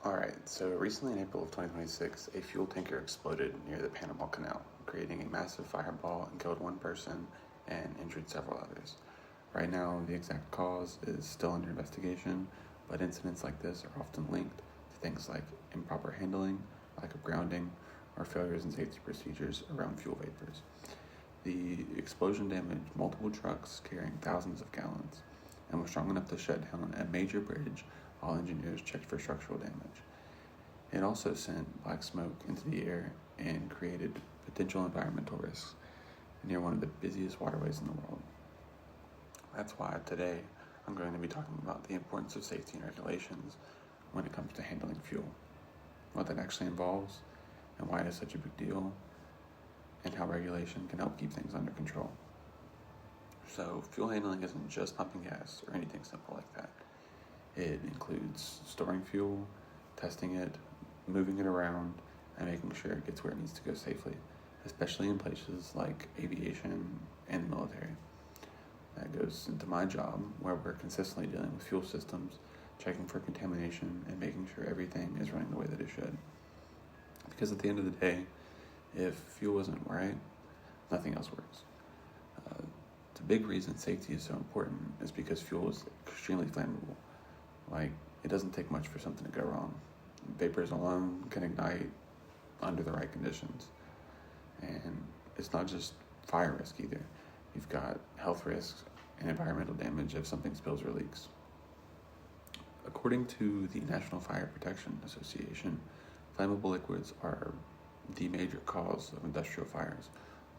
Alright, so recently in April of 2026, a fuel tanker exploded near the Panama Canal, creating a massive fireball and killed one person and injured several others. Right now, the exact cause is still under investigation, but incidents like this are often linked to things like improper handling, lack of grounding, or failures in safety procedures around fuel vapors. The explosion damaged multiple trucks carrying thousands of gallons and was strong enough to shut down a major bridge while engineers checked for structural damage. It also sent black smoke into the air and created potential environmental risks near one of the busiest waterways in the world. That's why today I'm going to be talking about the importance of safety and regulations when it comes to handling fuel, what that actually involves, and why it is such a big deal, and how regulation can help keep things under control. So, fuel handling isn't just pumping gas or anything simple like that. It includes storing fuel, testing it, moving it around, and making sure it gets where it needs to go safely, especially in places like aviation and the military. That goes into my job, where we're consistently dealing with fuel systems, checking for contamination, and making sure everything is running the way that it should. Because at the end of the day, if fuel isn't right, nothing else works. The big reason safety is so important is because fuel is extremely flammable. Like, it doesn't take much for something to go wrong. Vapors alone can ignite under the right conditions. And it's not just fire risk either. You've got health risks and environmental damage if something spills or leaks. According to the National Fire Protection Association, flammable liquids are the major cause of industrial fires,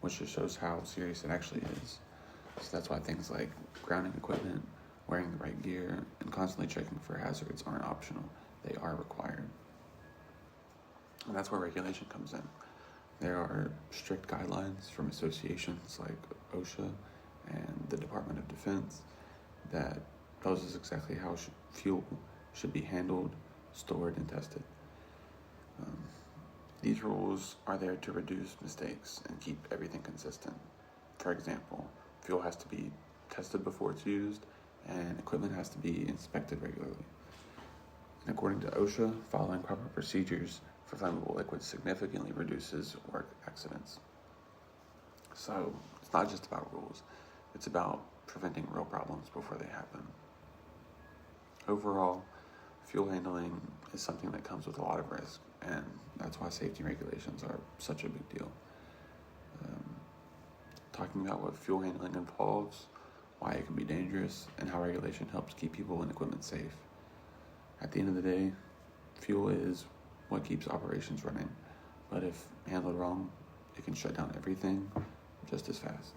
which just shows how serious it actually is. So that's why things like grounding equipment, wearing the right gear, and constantly checking for hazards aren't optional. They are required. And that's where regulation comes in. There are strict guidelines from associations like OSHA and the Department of Defense that tells us exactly how fuel should be handled, stored, and tested. These rules are there to reduce mistakes and keep everything consistent. For example, fuel has to be tested before it's used, and equipment has to be inspected regularly. And according to OSHA, following proper procedures for flammable liquids significantly reduces work accidents. So it's not just about rules, it's about preventing real problems before they happen. Overall, fuel handling is something that comes with a lot of risk, and that's why safety regulations are such a big deal. Talking about what fuel handling involves, why it can be dangerous, and how regulation helps keep people and equipment safe. At the end of the day, fuel is what keeps operations running, but if handled wrong, it can shut down everything just as fast.